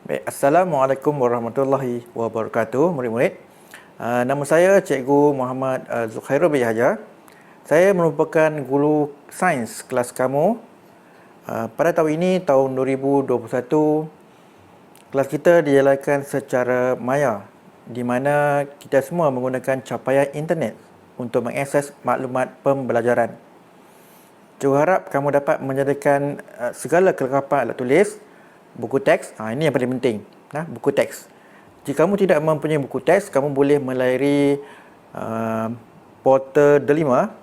Baik, Assalamualaikum warahmatullahi wabarakatuh, murid-murid. Nama saya Cikgu Muhammad Zukhairul bin Yahya. Saya merupakan guru sains kelas kamu. Pada tahun ini, tahun 2021, kelas kita dijalankan secara maya, di mana kita semua menggunakan capaian internet untuk mengakses maklumat pembelajaran. Cikgu harap kamu dapat menyediakan segala kelengkapan alat tulis, buku teks. Ini yang paling penting, buku teks. Jika kamu tidak mempunyai buku teks, kamu boleh melayari portal Delima,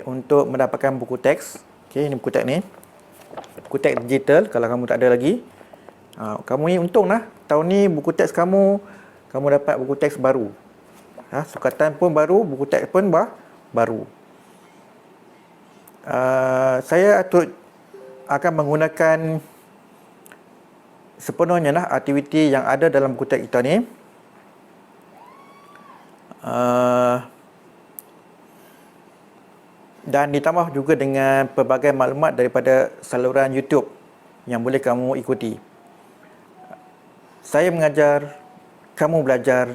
untuk mendapatkan buku teks. Ini buku teks ni, buku teks digital. Kalau kamu tak ada lagi, kamu ni untung tahun ni buku teks kamu dapat buku teks baru. Sukatan pun baru, buku teks pun baru. Saya akan menggunakan sepenuhnya aktiviti yang ada dalam buku teks kita ni. Dan ditambah juga dengan pelbagai maklumat daripada saluran YouTube yang boleh kamu ikuti. Saya mengajar, kamu belajar,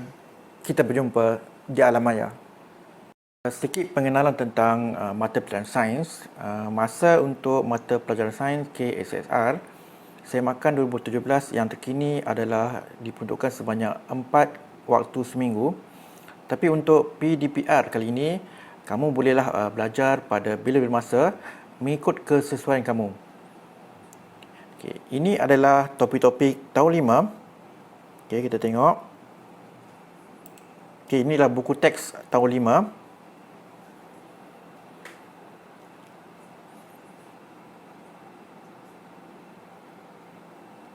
kita berjumpa di alam maya. Sedikit pengenalan tentang mata pelajaran sains. Masa untuk mata pelajaran sains KSSR Semakan 2017 yang terkini adalah diperuntukkan sebanyak 4 waktu seminggu. Tapi untuk PDPR kali ini, kamu bolehlah belajar pada bila-bila masa mengikut kesesuaian kamu. Ini adalah topik-topik tahun 5. Kita tengok. Inilah buku teks tahun 5.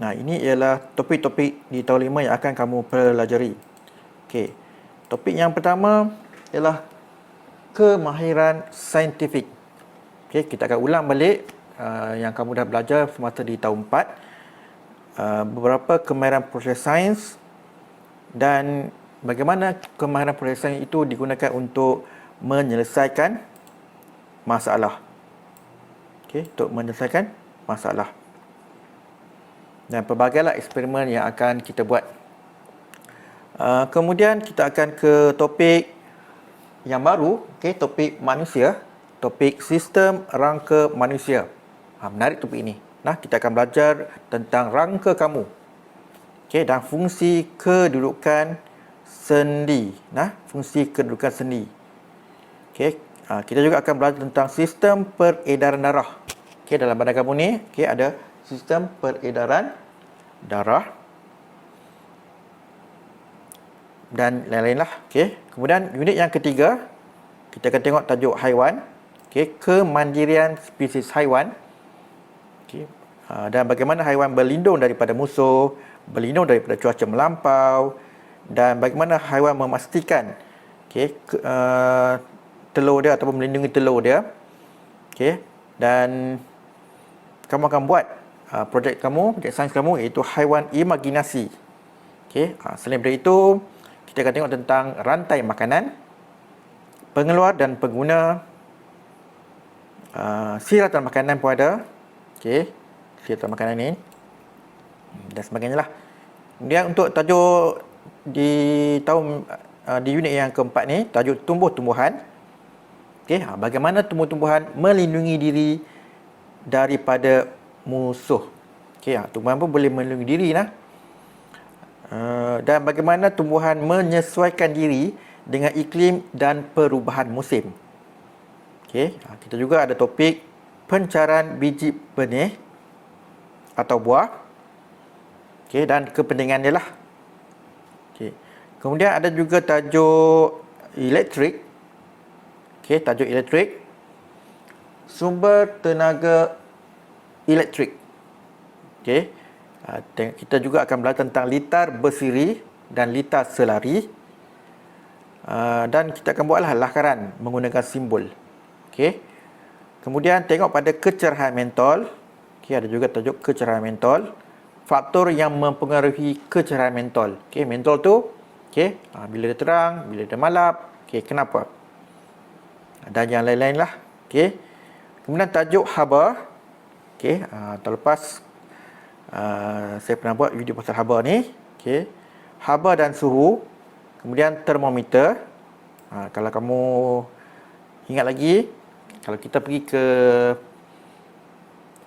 Ini ialah topik-topik di tahun 5 yang akan kamu pelajari. Topik yang pertama ialah kemahiran saintifik. Kita akan ulang balik yang kamu dah belajar semasa di tahun 4. Beberapa kemahiran proses sains dan bagaimana kemahiran proses sains itu digunakan untuk menyelesaikan masalah. Untuk menyelesaikan masalah. Dan pelbagailah eksperimen yang akan kita buat. Kemudian kita akan ke topik yang baru, topik manusia, topik sistem rangka manusia. Menarik topik ini. Kita akan belajar tentang rangka kamu. Dan fungsi kedudukan sendi. Fungsi kedudukan sendi. Kita juga akan belajar tentang sistem peredaran darah. Dalam badan kamu ni, ada sistem peredaran darah dan lain-lain lah. Kemudian unit yang ketiga, kita akan tengok tajuk haiwan. Kemandirian spesies haiwan. Dan bagaimana haiwan berlindung daripada musuh, berlindung daripada cuaca melampau, dan bagaimana haiwan memastikan telur dia ataupun melindungi telur dia. Dan kamu akan buat projek sains kamu, iaitu haiwan imajinasi. Selain daripada itu, kita akan tengok tentang rantai makanan, pengeluar dan pengguna, siratan makanan pun ada. Siratan makanan ni dan sebagainya lah. Kemudian untuk tajuk di unit yang keempat ni, tajuk tumbuh-tumbuhan. Bagaimana tumbuh-tumbuhan melindungi diri daripada musuh. Tumbuhan pun boleh melindungi diri dan bagaimana tumbuhan menyesuaikan diri dengan iklim dan perubahan musim. Kita juga ada topik pencarian biji benih atau buah. Dan kepentingan dia lah. Kemudian ada juga tajuk elektrik. Tajuk elektrik, sumber tenaga elektrik. Kita juga akan belajar tentang litar bersiri dan litar selari. Dan kita akan buatlah lakaran menggunakan simbol. Kemudian tengok pada kecerahan mentol. Ada juga tajuk kecerahan mentol. Faktor yang mempengaruhi kecerahan mentol. Mentol tu, bila dia terang, bila dia malap, kenapa? Dan yang lain-lain lah. Kemudian tajuk haba. Terlepas Saya pernah buat video pasal haba ni. Okey. Haba dan suhu. Kemudian termometer. Kalau kamu ingat lagi, kalau kita pergi ke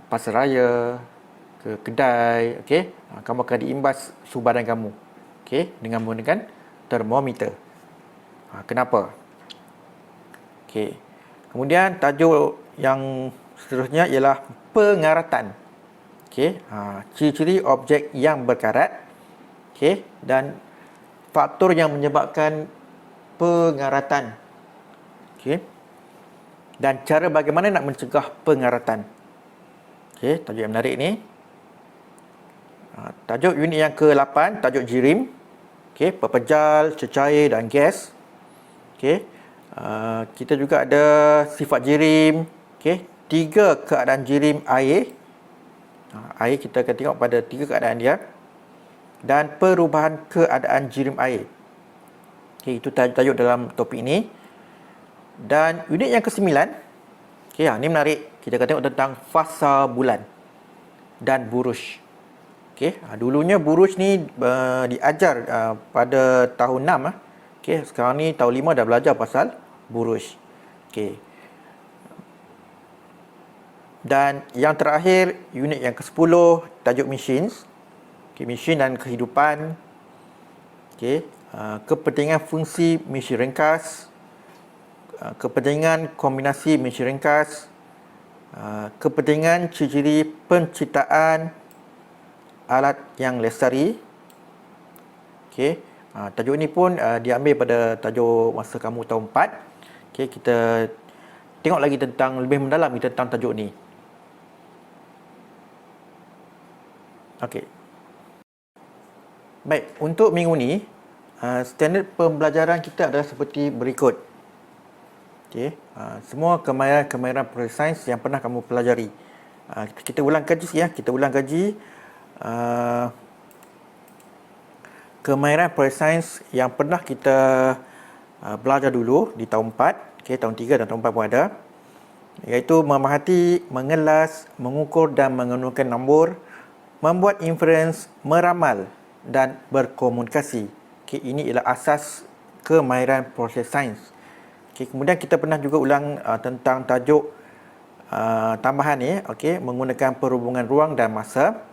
pasaraya, ke kedai, okey, kamu akan diimbas suhu badan kamu, okey, dengan menggunakan termometer. Kenapa? Okey. Kemudian tajuk yang seterusnya ialah pengaratan. Okey, ciri-ciri objek yang berkarat, okey, dan faktor yang menyebabkan pengaratan. Okey. Dan cara bagaimana nak mencegah pengaratan. Okey, tajuk yang menarik ni. Tajuk unit yang ke-8, tajuk jirim. Okey, pepejal, cecair dan gas. Okey. Kita juga ada sifat jirim. Okey, 3 keadaan jirim air. Air kita akan tengok pada 3 keadaan dia. Dan perubahan keadaan jirim air. Okey, itu tajuk dalam topik ini. Dan unit yang ke-9, okey, ni menarik. Kita akan tengok tentang fasa bulan dan buruj. Okey, dulunya buruj ni diajar pada tahun 6. Okey, sekarang ni tahun 5 dah belajar pasal buruj. Okey. Dan yang terakhir, unit yang ke-10, tajuk machines. Okey, mesin dan kehidupan. Okey, kepentingan fungsi mesin ringkas. Kepentingan kombinasi mesin ringkas, kepentingan ciri-ciri penciptaan alat yang lestari. Okey, tajuk ini pun diambil pada tajuk masa kamu tahun 4. Okey, kita tengok lagi tentang lebih mendalam tentang tajuk ni. Okey. Baik, untuk minggu ni standard pembelajaran kita adalah seperti berikut. Okey, semua kemahiran proses sains yang pernah kamu pelajari. Kita ulang kaji ya, kita ulang kaji kemahiran proses sains yang pernah kita belajar dulu di tahun 4, okey, tahun 3 dan tahun 4 pun ada. Iaitu memerhati, mengelas, mengukur dan mengenukan nombor, membuat inference, meramal dan berkomunikasi. Okey, ini ialah asas kemahiran proses sains. Okay, kemudian kita pernah juga ulang tentang tajuk tambahan ni, okey, menggunakan perhubungan ruang dan masa,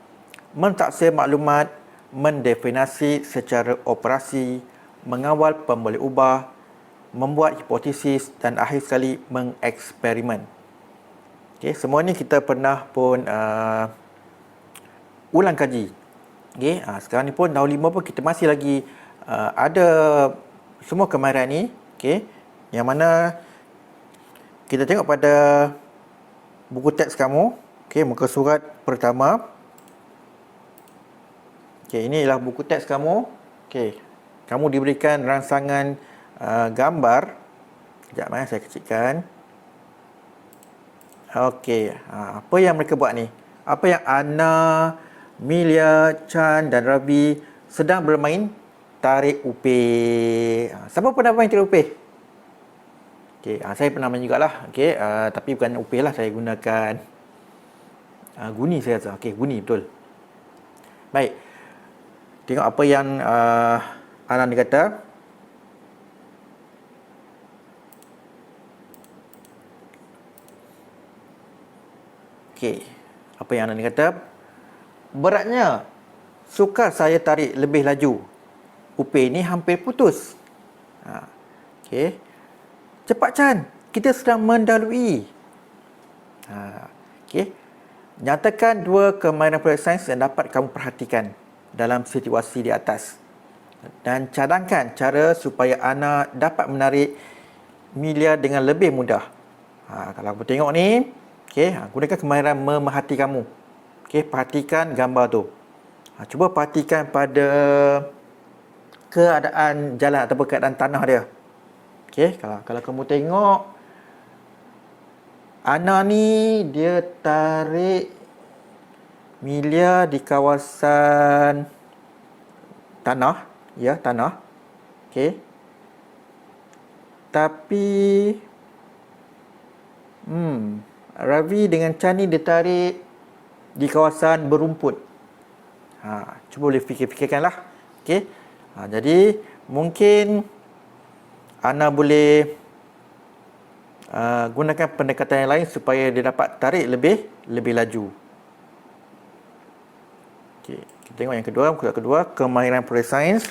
mentaksir maklumat, mendefinisi secara operasi, mengawal pemboleh ubah, membuat hipotesis dan akhir sekali mengeksperimen. Okey, semua ni kita pernah pun ulang kaji. Okey, sekarang ni pun tahun 5 pun kita masih lagi ada semua kemahiran ni, okey. Yang mana kita tengok pada buku teks kamu, okey, muka surat pertama. Okey, ini ialah buku teks kamu. Okey, kamu diberikan rangsangan gambar. Sekejap saya kecilkan. Okey, apa yang mereka buat ni? Apa yang Ana, Milia, Chan dan Rabi sedang bermain tarik upih. Siapa pernah main tarik upih? Okey, saya pernah main jugalah. Okey, tapi bukan upih lah, saya gunakan guni saya rasa. Okey, guni betul. Baik. Tengok apa yang Anan kata. Okey, apa yang Anan kata? Beratnya sukar saya tarik lebih laju. Upih ni hampir putus. Okey. Cepat Chan, kita sedang mendalui. Okey. Nyatakan 2 kemahiran proses sains yang dapat kamu perhatikan dalam situasi di atas. Dan cadangkan cara supaya Ana dapat menarik Milia dengan lebih mudah. Kalau kamu tengok ni, okey, gunakan kemahiran memerhati kamu. Okey, perhatikan gambar tu. Cuba perhatikan pada keadaan jalan ataupun keadaan tanah dia. Okey, kalau kamu tengok Ana ni dia tarik Milia di kawasan tanah, ya, tanah. Okey. Tapi Ravi dengan Chan ni dia tarik di kawasan berumput. Cuba boleh fikir-fikirkanlah. Okey. Jadi mungkin Ana boleh gunakan pendekatan yang lain supaya dia dapat tarik lebih laju. Okey, kita tengok yang kedua, muka kedua, kemahiran proses sains.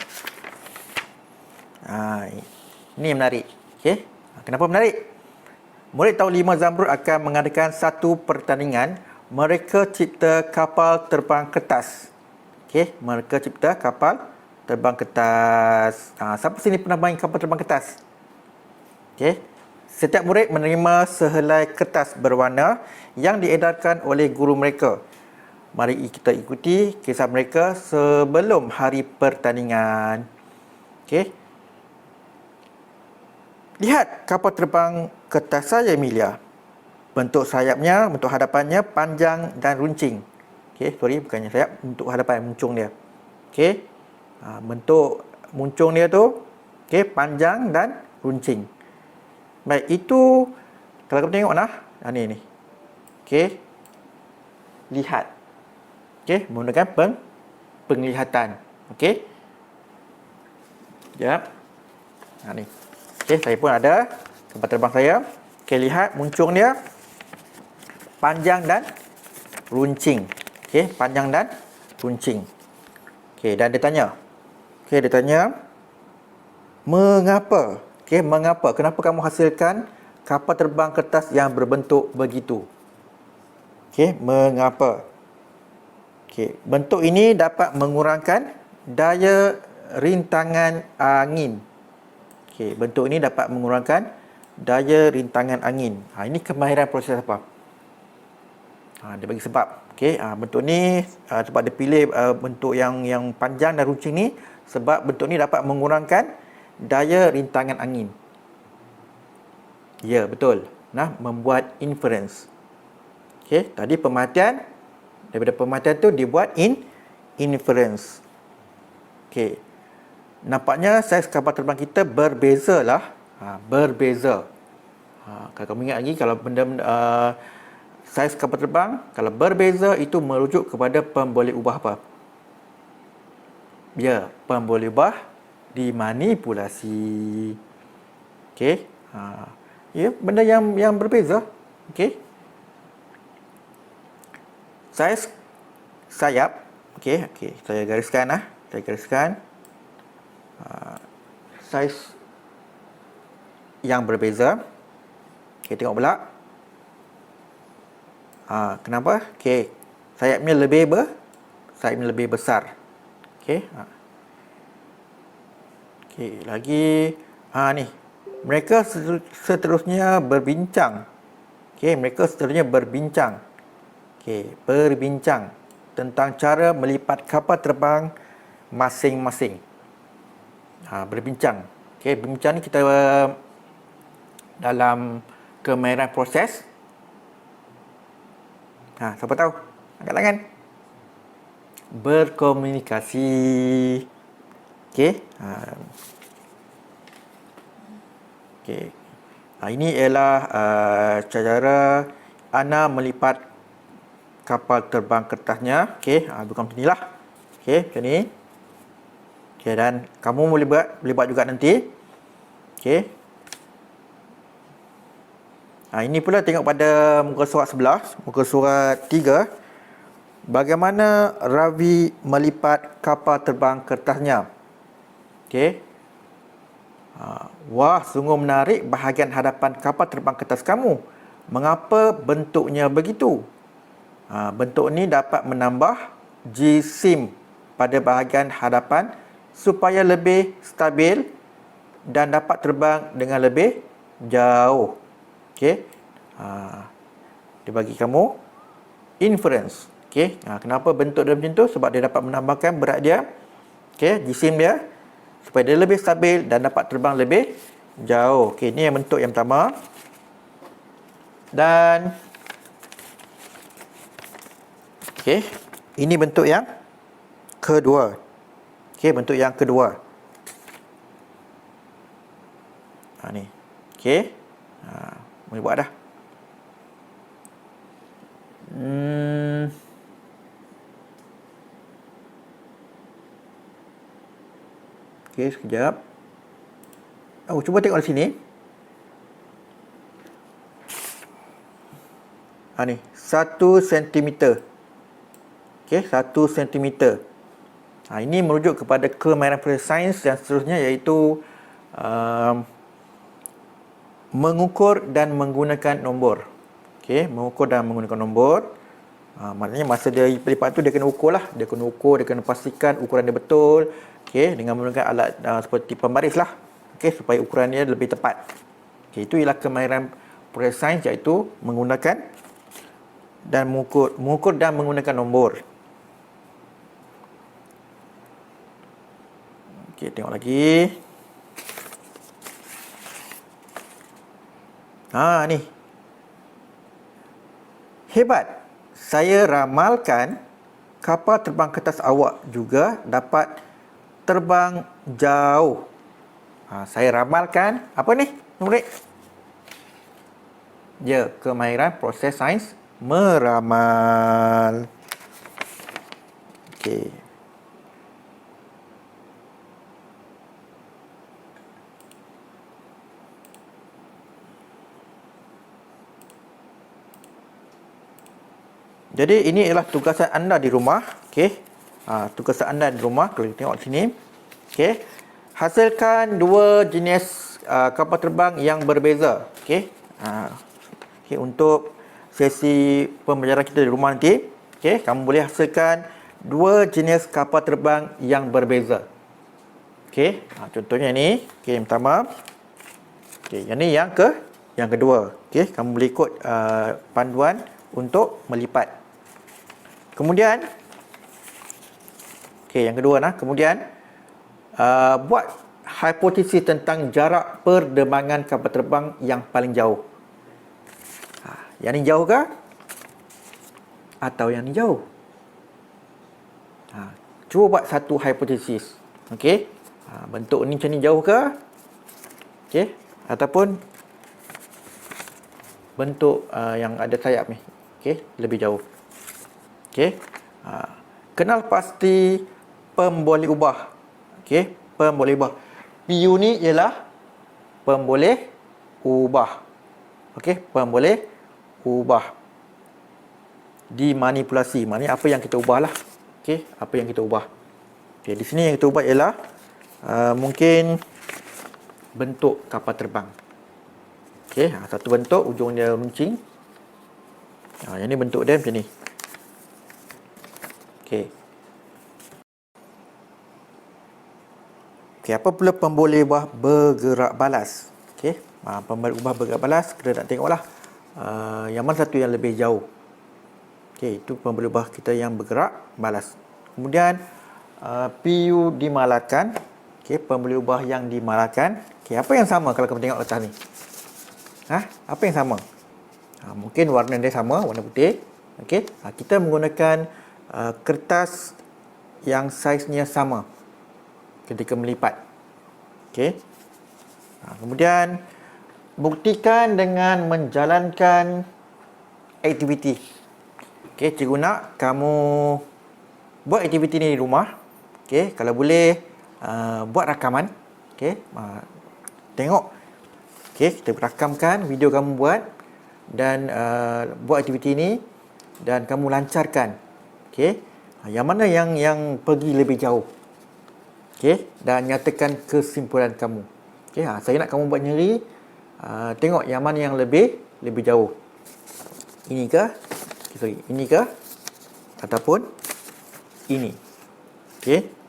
Ini yang menarik. Okey. Kenapa menarik? Murid tahun 5 Zamrud akan mengadakan satu pertandingan mereka cipta kapal terbang kertas. Okey, mereka cipta kapal terbang kertas. Siapa sini pernah main kapal terbang kertas? Okey. Setiap murid menerima sehelai kertas berwarna yang diedarkan oleh guru mereka. Mari kita ikuti kisah mereka sebelum hari pertandingan. Okey. Lihat kapal terbang kertas saya, Emilia. Bentuk sayapnya, bentuk hadapannya panjang dan runcing. Okey, sorry, bukannya sayap, bentuk hadapan, muncung dia. Okey. Bentuk muncung dia tu, okey, panjang dan runcing. Baik, itu kalau kamu tengok ni. Okey. Lihat. Okey, menggunakan penglihatan. Okey. Sekejap. Ni. Okey, saya pun ada kapal terbang saya. Okey, lihat muncung dia panjang dan runcing. Okey, panjang dan runcing. Okey, dan dia tanya. Okey, dia tanya, mengapa? Okey, mengapa? Kenapa kamu hasilkan kapal terbang kertas yang berbentuk begitu? Okey, mengapa? Okey, bentuk ini dapat mengurangkan daya rintangan angin. Okey, bentuk ini dapat mengurangkan daya rintangan angin. Ini kemahiran proses apa? Dia bagi sebab. Okey, bentuk ni sebab dia pilih bentuk yang panjang dan runcing ni sebab bentuk ni dapat mengurangkan daya rintangan angin. Ya, betul. Membuat inference. Okey, tadi pemerhatian, daripada pemerhatian tu dibuat inference. Okey. Nampaknya saiz kapal terbang kita berbeza lah. Berbeza. Kalau kamu ingat lagi, kalau benda-benda saiz kapal terbang, kalau berbeza itu merujuk kepada pemboleh ubah apa? Ya, pemboleh ubah dimanipulasi. Okey. Ya, benda yang berbeza. Okey. Saiz sayap. Okey, saya gariskan Saya gariskan. Saiz yang berbeza. Okey, tengok pula. Kenapa? Okey, sayapnya lebih besar. Okey. Okey, lagi ni. Mereka seterusnya berbincang. Okey, berbincang tentang cara melipat kapal terbang masing-masing. Berbincang. Okey, berbincang ni kita dalam kemahiran proses. Siapa tahu? Angkat tangan. Berkomunikasi. Okey. Okey. Ini ialah cara Ana melipat kapal terbang kertasnya. Okey, bukan macam inilah. Okey, macam ni. Okey, dan kamu boleh buat juga nanti. Okey. Ini pula tengok pada muka surat 11, muka surat 3. Bagaimana Ravi melipat kapal terbang kertasnya? Okey. Wah, sungguh menarik bahagian hadapan kapal terbang kertas kamu. Mengapa bentuknya begitu? Bentuk ni dapat menambah jisim pada bahagian hadapan supaya lebih stabil dan dapat terbang dengan lebih jauh. Okey. Dia bagi kamu inference. Okey. Kenapa bentuk dia macam tu? Sebab dia dapat menambahkan berat dia. Okey, jisim dia supaya dia lebih stabil dan dapat terbang lebih jauh. Okey, ini yang bentuk yang pertama. Dan okey, ini bentuk yang kedua. Okey, bentuk yang kedua. Ni. Okey. Boleh buat dah. Okey, sekejap. Oh, cuba tengok di sini. Ni 1 cm. Okey, 1 cm. Ini merujuk kepada kemahiran proses sains yang seterusnya, iaitu mengukur dan menggunakan nombor. Okey, mengukur dan menggunakan nombor. Maknanya masa dia lipat tu dia kena ukur lah. Dia kena ukur, dia kena pastikan ukuran dia betul. Okey, dengan menggunakan alat seperti pembaris lah. Okey, supaya ukuran dia lebih tepat. Okey, itu ialah kemahiran proses sains, iaitu menggunakan dan mengukur dan menggunakan nombor. Okey, tengok lagi. Ni. Hebat. Saya ramalkan kapal terbang kertas awak juga dapat terbang jauh. Saya ramalkan apa ni, murid? Ya, kemahiran proses sains meramal. Okey. Jadi ini ialah tugasan anda di rumah. Okey. Tugasan anda di rumah, kalau kita tengok sini. Okey. Hasilkan 2 jenis kapal terbang yang berbeza. Okey. Okey, untuk sesi pembelajaran kita di rumah nanti, okey, kamu boleh hasilkan 2 jenis kapal terbang yang berbeza. Okey. Contohnya ni. Okey, yang pertama. Okey, yang ni yang kedua. Okey, kamu boleh ikut panduan untuk melipat. Kemudian, okey, yang kedua kemudian buat hipotesis tentang jarak perderbangan kapal terbang yang paling jauh. Yang ni jauh ke? Atau yang ni jauh? Cuba buat satu hipotesis. Okey. Bentuk ni macam ni jauh ke? Okey. Ataupun bentuk yang ada sayap ni. Okey, lebih jauh. Okey. Kenal pasti pemboleh ubah. Okey, pemboleh ubah. PU ni ialah pemboleh ubah. Okey, pemboleh ubah. Dimanipulasi. Maknanya apa yang kita ubah lah. Okey, apa yang kita ubah. Okey, di sini yang kita ubah ialah mungkin bentuk kapal terbang. Okey, satu bentuk ujung dia runcing. Yang ni bentuk dia macam ni. Okey. Okey, apa pula pemboleh ubah bergerak balas? Okey, pemboleh ubah bergerak balas, kita nak tengoklah yang mana satu yang lebih jauh. Okey, itu pemboleh ubah kita yang bergerak balas. Kemudian PU dimalakan. Okey, pemboleh ubah yang dimalakan. Okey, apa yang sama kalau kamu tengok atas ni? Apa yang sama? Mungkin warna dia sama, warna putih. Okey, kita menggunakan kertas yang saiznya sama ketika melipat. Okey. Kemudian buktikan dengan menjalankan aktiviti. Okey, cikgu nak kamu buat aktiviti ni di rumah. Okey, kalau boleh buat rakaman. Okey, tengok. Okey, kita rakamkan video kamu buat dan buat aktiviti ini dan kamu lancarkan. Okey, yang mana yang pergi lebih jauh. Okey, dan nyatakan kesimpulan kamu. Okey, saya nak kamu buat sendiri. Tengok yang mana yang lebih jauh. Ini ke? Sorry, ini ke? Ataupun ini. Okey.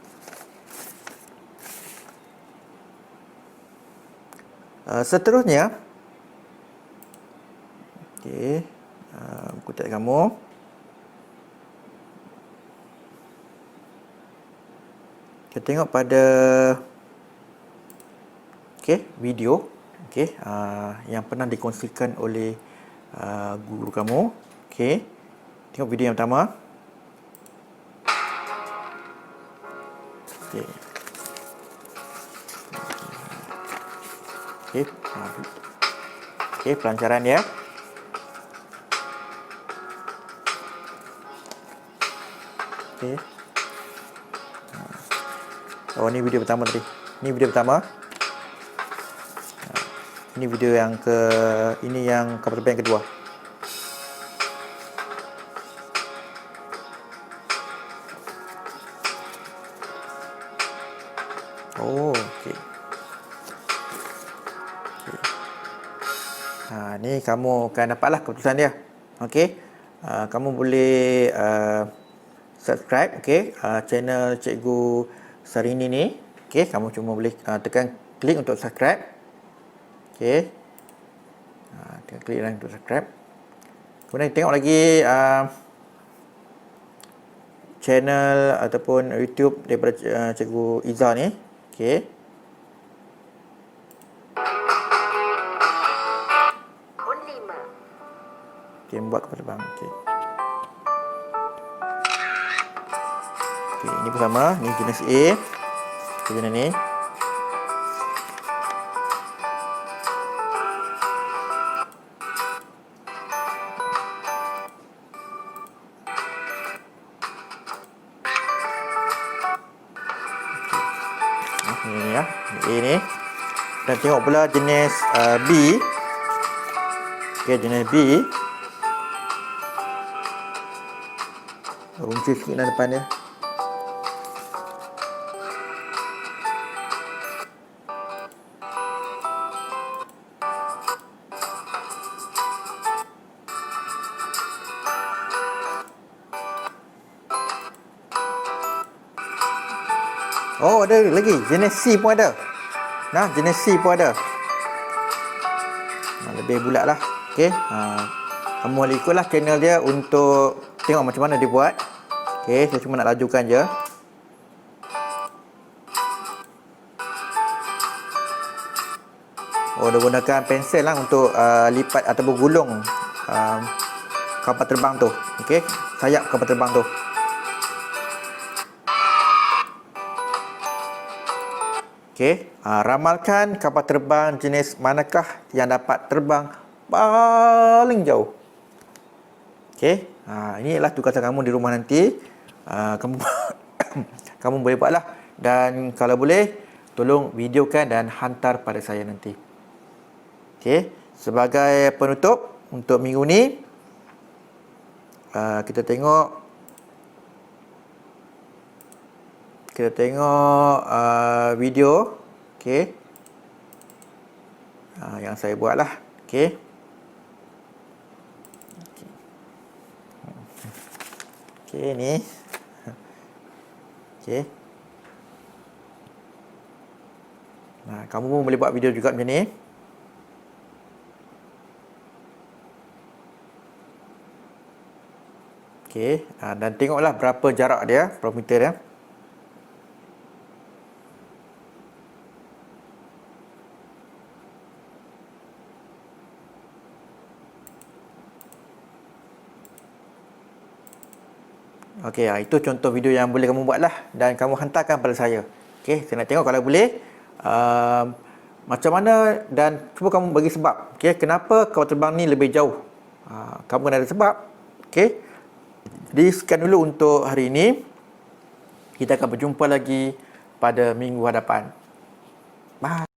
Seterusnya, okey, buku teks kamu. Kita tengok pada video yang pernah dikongsikan oleh guru kamu. Okey. Tengok video yang pertama. Okey. Okey. Okey, pelancaran dia. Okey. Oh, ni video pertama tadi. Ini video pertama. Ini video yang kapal terbang yang kedua. Oh, okey. Ni kamu akan dapatlah keputusan dia. Okey. Kamu boleh subscribe, okey, channel Cikgu Sarini ni. Okey, kamu cuma boleh tekan klik untuk subscribe. Okey. Tekan klik untuk subscribe. Kemudian tengok lagi channel ataupun YouTube daripada Cikgu Iza ni. Okey. Okey, buat kapal terbang. Okey. Okey, ini pertama, ni jenis A. Jenis ni. Ini ya, A ni. Dan tengok pula jenis B. Okey, jenis B. Runcit sikit dalam depan dia. Oh, ada lagi. Jenis C pun ada. Nah, jenis C pun ada. Lebih bulat lah. Okey. Kamu boleh ikutlah channel dia untuk tengok macam mana dia buat. Okey, saya cuma nak lajukan je. Oh, dia gunakan pensel lah untuk lipat ataupun gulung kapal terbang tu. Okey, sayap kapal terbang tu. Okey, ramalkan kapal terbang jenis manakah yang dapat terbang paling jauh. Okey, ini adalah tugasan kamu di rumah nanti. Kamu kamu boleh buatlah, dan kalau boleh tolong videokan dan hantar pada saya nanti. Okey, sebagai penutup untuk minggu ni, kita tengok video, okey, yang saya buatlah. Okey. Okey, ni. Okey. Kamu pun boleh buat video juga macam ni. Okey, dan tengoklah berapa jarak dia, berapa meter dia. Okey, itu contoh video yang boleh kamu buat lah, dan kamu hantarkan pada saya. Okey, saya nak tengok kalau boleh macam mana, dan cuba kamu bagi sebab. Okey, kenapa kapal terbang ni lebih jauh? Kamu kena ada sebab. Okey. Jadi sekian dulu untuk hari ini. Kita akan berjumpa lagi pada minggu hadapan. Bye.